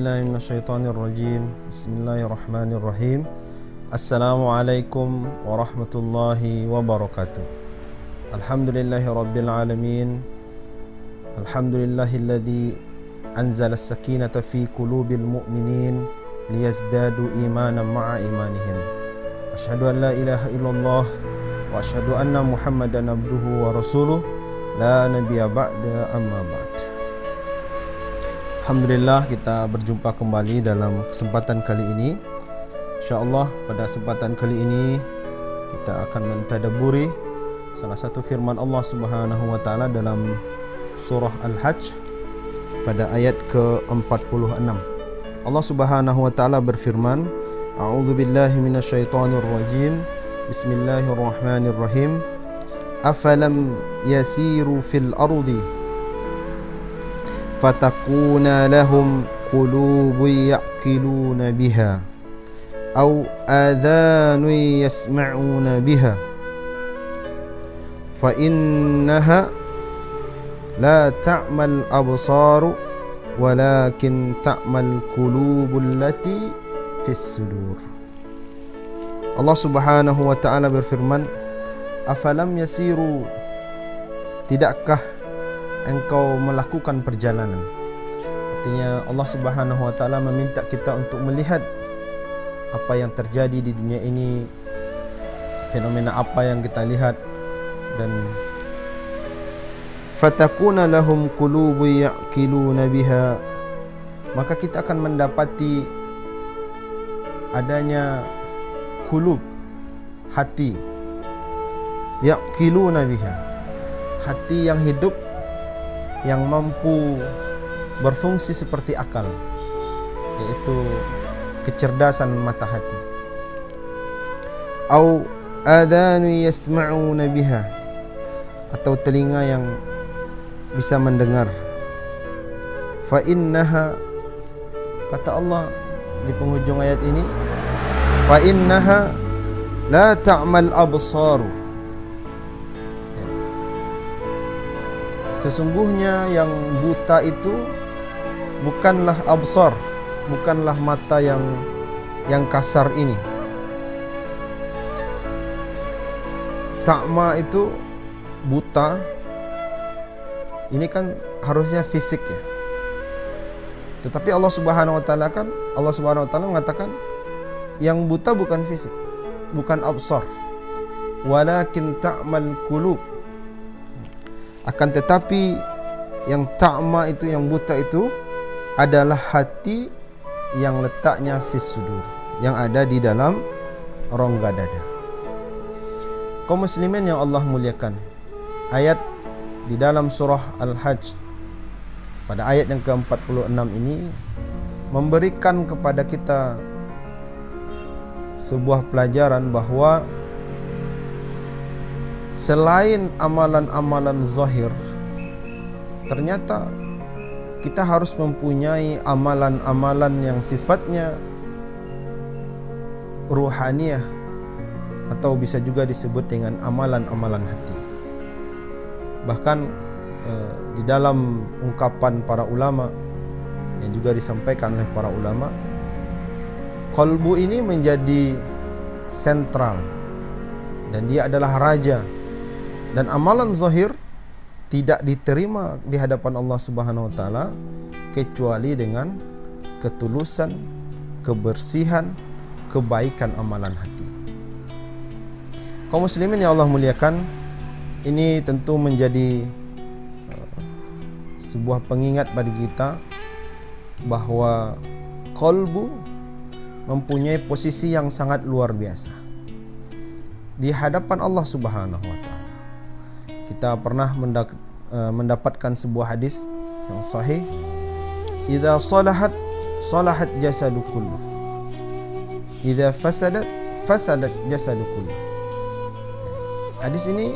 billahi minasyaitonir rajim. Bismillahirrahmanirrahim. Assalamualaikum warahmatullahi wabarakatuh. Alhamdulillahi rabbil alamin. Alhamdulillahilladzi anzala as-sakinata fi qulubil mu'minin liyazdadu imanan ma'a imanihim. Asyhadu an la ilaha illallah wa asyhadu anna Muhammadan abduhu wa rasuluh la nabiyya ba'da amma ba'd. Alhamdulillah, kita berjumpa kembali dalam kesempatan kali ini. InsyaAllah pada kesempatan kali ini kita akan mentadabburi salah satu firman Allah Subhanahu wa taala dalam surah Al-Hajj pada ayat ke-46. Allah Subhanahu wa taala berfirman, A'udzu billahi minasyaitonir rajim. Bismillahirrahmanirrahim. Afalam yasiru fil ardi fatakuna lahum qulubun ya'qiluna biha aw adhanun yasma'una biha fa innaha la ta'mal absaru walakin ta'mal qulubul lati fis sudur. Allah Subhanahu wa taala berfirman, afalam yasiru, tidakkah engkau melakukan perjalanan? Artinya Allah Subhanahu wa taala meminta kita untuk melihat apa yang terjadi di dunia ini, fenomena apa yang kita lihat, dan fatakuna lahum qulubun ya'qiluna biha, maka kita akan mendapati adanya qulub, hati, ya'qiluna biha, hati yang hidup, yang mampu berfungsi seperti akal, yaitu kecerdasan mata hati. Au adhanu yasma'una biha, atau telinga yang bisa mendengar. Fa innaha, kata Allah di penghujung ayat ini, fa innaha la ta'mal absaru, sesungguhnya yang buta itu bukanlah absar, bukanlah mata yang kasar ini. Ta'ma itu buta, ini kan harusnya fisik ya. Tetapi Allah Subhanahu wa taala mengatakan yang buta bukan fisik, bukan absar, walakin ta'mal qulub. Akan tetapi yang ta'ma itu, yang buta itu adalah hati yang letaknya fis sudur, yang ada di dalam rongga dada. Kaum muslimin yang Allah muliakan, ayat di dalam surah Al-Hajj pada ayat yang ke-46 ini memberikan kepada kita sebuah pelajaran bahwa selain amalan-amalan zahir, ternyata kita harus mempunyai amalan-amalan yang sifatnya ruhaniyah, atau bisa juga disebut dengan amalan-amalan hati. Bahkan di dalam ungkapan para ulama yang juga disampaikan oleh para ulama, qalbu ini menjadi sentral dan dia adalah raja. Dan amalan zahir tidak diterima di hadapan Allah Subhanahu wa taala kecuali dengan ketulusan, kebersihan, kebaikan amalan hati. Kaum muslimin yang Allah muliakan, ini tentu menjadi sebuah pengingat bagi kita bahwa qalbu mempunyai posisi yang sangat luar biasa di hadapan Allah Subhanahu wa taala. Kita pernah mendapatkan sebuah hadis yang sahih, idza salahat salahat jasadu kullu, idza fasadat fasadat jasadu kullu. Hadis ini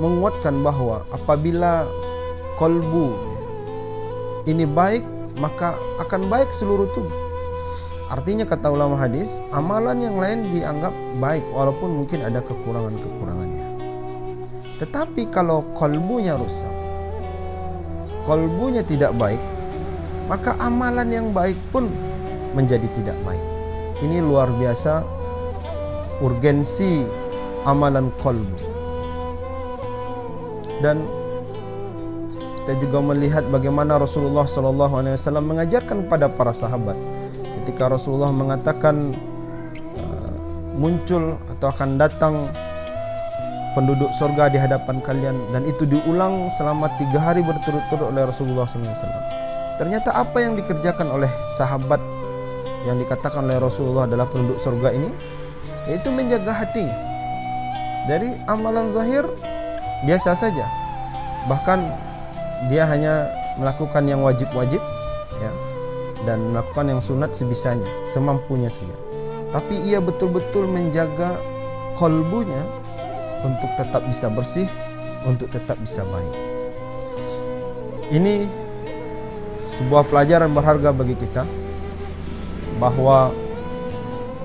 menguatkan bahwa apabila qalbu ini baik, maka akan baik seluruh tubuh. Artinya, kata ulama hadis, amalan yang lain dianggap baik walaupun mungkin ada kekurangan-kekurangannya. Tetapi kalau qalbunya rusak, qalbunya tidak baik, maka amalan yang baik pun menjadi tidak baik. Ini luar biasa urgensi amalan qalbu. Dan kita juga melihat bagaimana Rasulullah SAW mengajarkan kepada para sahabat ketika Rasulullah mengatakan muncul atau akan datang penduduk surga di hadapan kalian, dan itu diulang selama 3 hari berturut-turut oleh Rasulullah SAW. Ternyata apa yang dikerjakan oleh sahabat yang dikatakan oleh Rasulullah adalah penduduk surga ini, yaitu menjaga hatinya dari amalan zahir biasa saja, bahkan dia hanya melakukan yang wajib-wajib ya, dan melakukan yang sunat sebisanya, semampunya saja. Tapi ia betul-betul menjaga kolbunya untuk tetap bisa bersih, untuk tetap bisa baik. Ini sebuah pelajaran berharga bagi kita, bahwa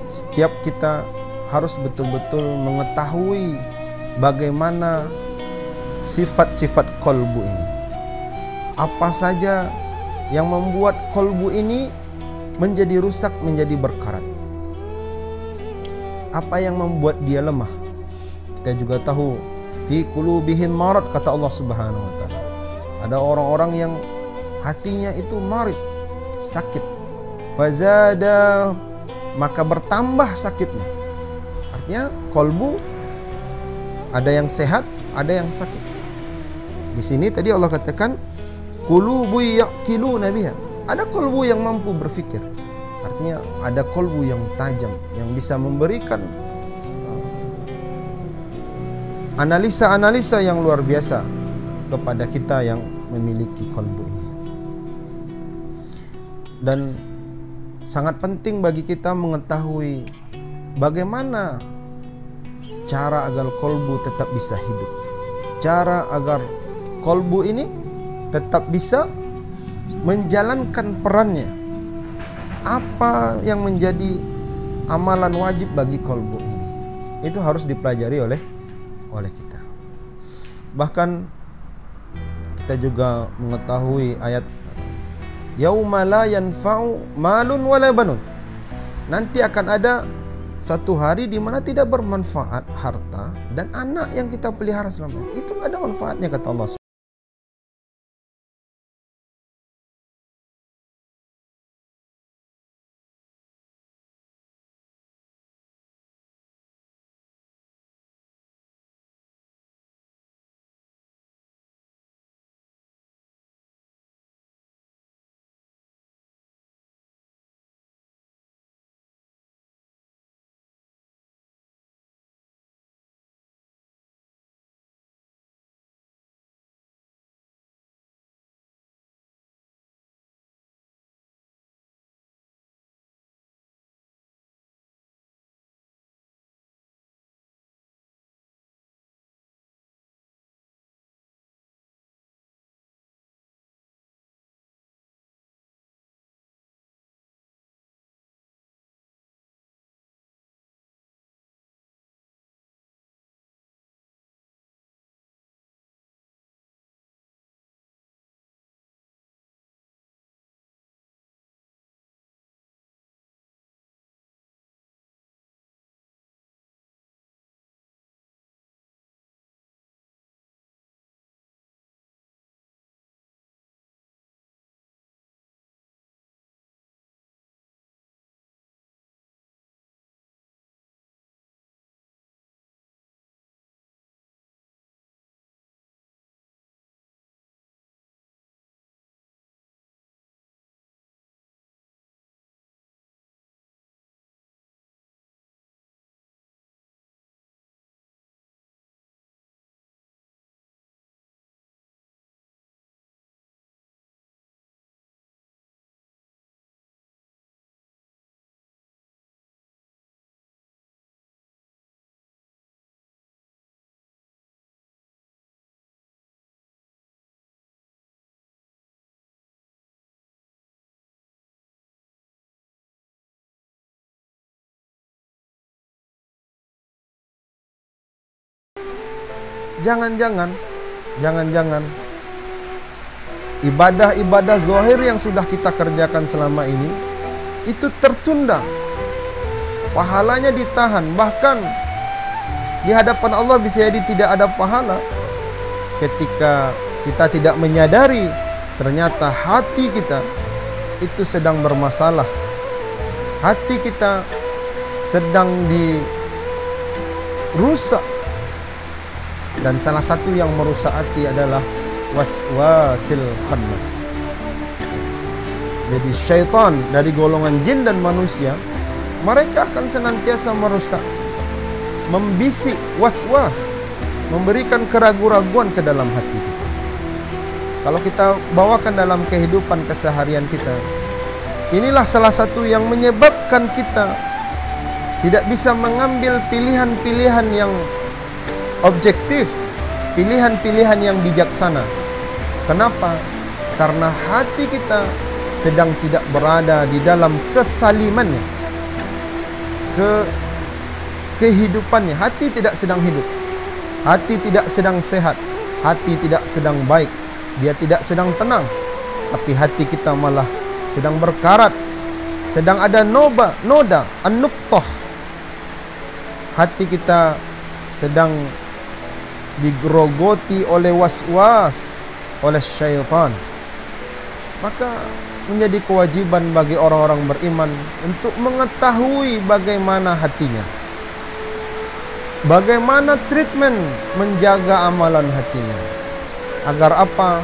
setiap kita harus betul-betul mengetahui bagaimana sifat-sifat kolbu ini. Apa saja yang membuat kolbu ini menjadi rusak, menjadi berkarat. Apa yang membuat dia lemah. Kita juga tahu fi qulubihim marad, kata Allah Subhanahu wa taala. Ada orang-orang yang hatinya itu marid, sakit. Fazada, maka bertambah sakitnya. Artinya kolbu ada yang sehat, ada yang sakit. Di sini tadi Allah katakan qulubu yaqiluna biha. Ada kolbu yang mampu berfikir. Artinya ada kolbu yang tajam, yang bisa memberikan analisa-analisa yang luar biasa kepada kita yang memiliki kolbu ini. Dan sangat penting bagi kita mengetahui bagaimana cara agar kolbu tetap bisa hidup, cara agar kolbu ini tetap bisa menjalankan perannya. Apa yang menjadi amalan wajib bagi kolbu ini, itu harus dipelajari oleh kita. Bahkan kita juga mengetahui ayat yauma la yanfa'u malun wala banun. Nanti akan ada satu hari di mana tidak bermanfaat harta dan anak yang kita pelihara selama ini. Itu ada manfaatnya, kata Allah. Jangan-jangan ibadah-ibadah zahir yang sudah kita kerjakan selama ini itu tertunda, pahalanya ditahan, bahkan di hadapan Allah bisa jadi tidak ada pahala ketika kita tidak menyadari ternyata hati kita itu sedang bermasalah, hati kita sedang dirusak. Dan salah satu yang merusak hati adalah waswasil khannas. Jadi syaitan dari golongan jin dan manusia, mereka akan senantiasa merusak, membisik waswas, memberikan keraguan-raguan ke dalam hati kita. Kalau kita bawakan dalam kehidupan keseharian kita, inilah salah satu yang menyebabkan kita tidak bisa mengambil pilihan-pilihan yang objektif, pilihan-pilihan yang bijaksana. Kenapa? Karena hati kita sedang tidak berada di dalam kesalimannya, kehidupannya. Hati tidak sedang hidup, hati tidak sedang sehat, hati tidak sedang baik, dia tidak sedang tenang, tapi hati kita malah sedang berkarat, sedang ada noda an-nuqtah. Hati kita sedang digerogoti oleh waswas, oleh syaitan. Maka menjadi kewajiban bagi orang-orang beriman untuk mengetahui bagaimana hatinya, bagaimana treatment menjaga amalan hatinya. Agar apa?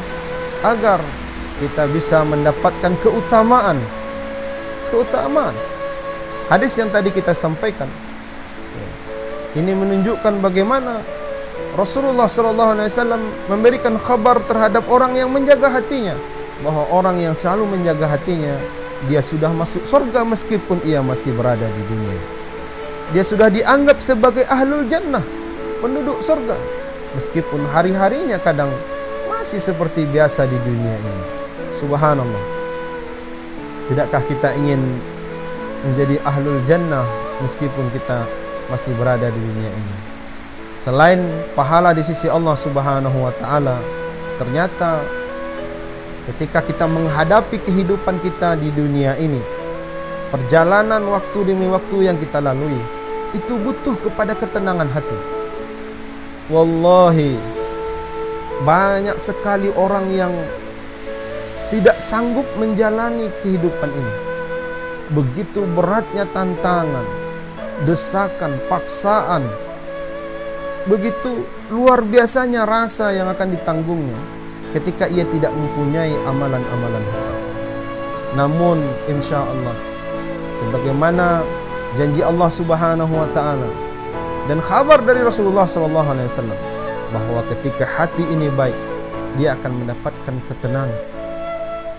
Agar kita bisa mendapatkan keutamaan. Hadis yang tadi kita sampaikan ini menunjukkan bagaimana Rasulullah SAW memberikan kabar terhadap orang yang menjaga hatinya, bahwa orang yang selalu menjaga hatinya, dia sudah masuk surga meskipun ia masih berada di dunia. Dia sudah dianggap sebagai ahlul jannah, penduduk surga, meskipun hari-harinya kadang masih seperti biasa di dunia ini. Subhanallah. Tidakkah kita ingin menjadi ahlul jannah meskipun kita masih berada di dunia ini? Selain pahala di sisi Allah Subhanahu wa taala, ternyata ketika kita menghadapi kehidupan kita di dunia ini, perjalanan waktu demi waktu yang kita lalui, itu butuh kepada ketenangan hati. Wallahi, banyak sekali orang yang tidak sanggup menjalani kehidupan ini. Begitu beratnya tantangan, desakan, paksaan, begitu luar biasanya rasa yang akan ditanggungnya ketika ia tidak mempunyai amalan-amalan hati. Namun insya Allah, sebagaimana janji Allah Subhanahu wa taala dan kabar dari Rasulullah SAW, bahwa ketika hati ini baik, dia akan mendapatkan ketenangan,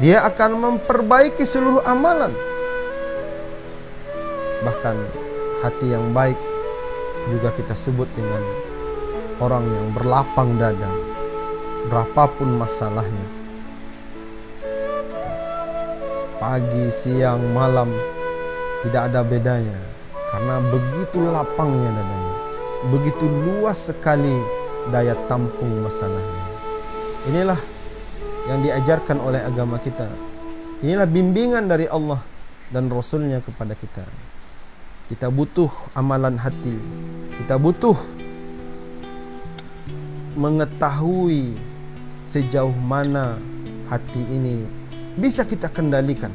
dia akan memperbaiki seluruh amalan. Bahkan hati yang baik juga kita sebut dengan orang yang berlapang dada, berapapun masalahnya, pagi, siang, malam, tidak ada bedanya, karena begitu lapangnya dadanya, begitu luas sekali daya tampung masalahnya. Inilah yang diajarkan oleh agama kita. Inilah bimbingan dari Allah dan Rasulnya kepada kita. Kita butuh amalan hati, kita butuh mengetahui sejauh mana hati ini bisa kita kendalikan,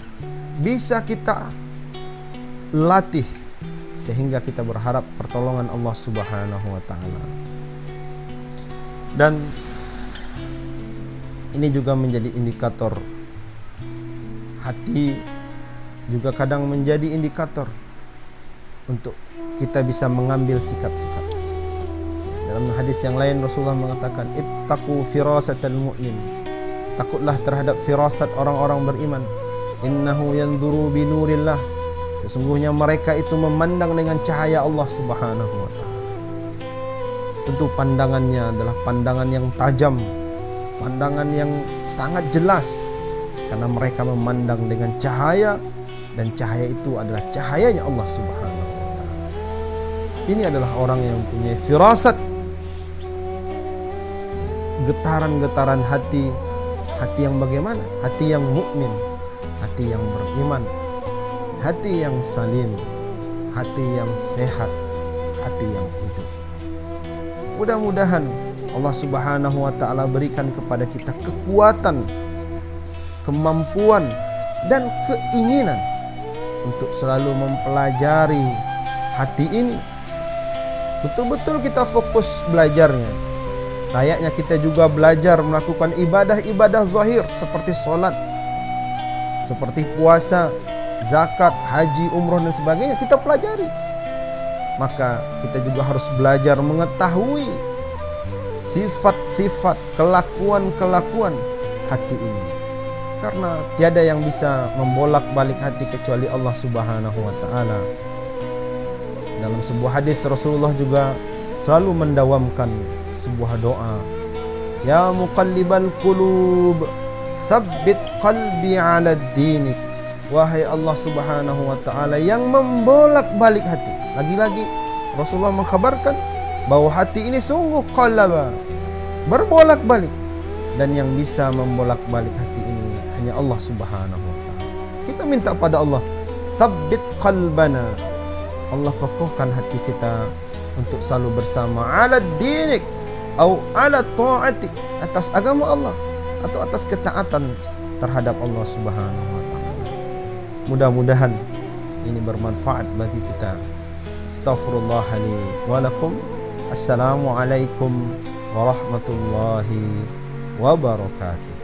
bisa kita latih, sehingga kita berharap pertolongan Allah Subhanahu wa taala. Dan ini juga menjadi indikator, hati juga kadang menjadi indikator untuk kita bisa mengambil sikap-sikap. Dalam hadis yang lain Rasulullah mengatakan, ittaqu firasatal mu'min, takutlah terhadap firasat orang-orang beriman. Innahu yanzuru binurillah, sesungguhnya mereka itu memandang dengan cahaya Allah Subhanahu wa taala. Tentu pandangannya adalah pandangan yang tajam, pandangan yang sangat jelas, karena mereka memandang dengan cahaya, dan cahaya itu adalah cahayanya Allah Subhanahu wa taala. Ini adalah orang yang punya firasat, getaran-getaran hati Hati yang bagaimana? Hati yang mukmin, hati yang beriman, hati yang salim, hati yang sehat, hati yang hidup. Mudah-mudahan Allah Subhanahu wa taala berikan kepada kita kekuatan, kemampuan dan keinginan untuk selalu mempelajari hati ini. Betul-betul kita fokus belajarnya. Layaknya kita juga belajar melakukan ibadah-ibadah zahir seperti sholat, seperti puasa, zakat, haji, umroh dan sebagainya, kita pelajari. Maka kita juga harus belajar mengetahui sifat-sifat, kelakuan-kelakuan hati ini. Karena tiada yang bisa membolak-balik hati kecuali Allah Subhanahu wa taala. Dalam sebuah hadis Rasulullah juga selalu mendawamkan sebuah doa, ya muqallibal qulub tsabbit qalbi 'ala dinik. Wahai Allah Subhanahu wa taala yang membolak-balik hati. Lagi-lagi Rasulullah mengkhabarkan bahwa hati ini sungguh qalaba, berbolak-balik, dan yang bisa membolak-balik hati ini hanya Allah Subhanahu wa taala. Kita minta pada Allah, tsabbit qalbana. Allah kokohkan hati kita untuk selalu bersama ala dinik atau ala ta'atik, atas agama Allah atau atas ketaatan terhadap Allah Subhanahu wa taala. Mudah-mudahan ini bermanfaat bagi kita. Astaghfirullah li wa lakum. Assalamualaikum warahmatullahi wabarakatuh.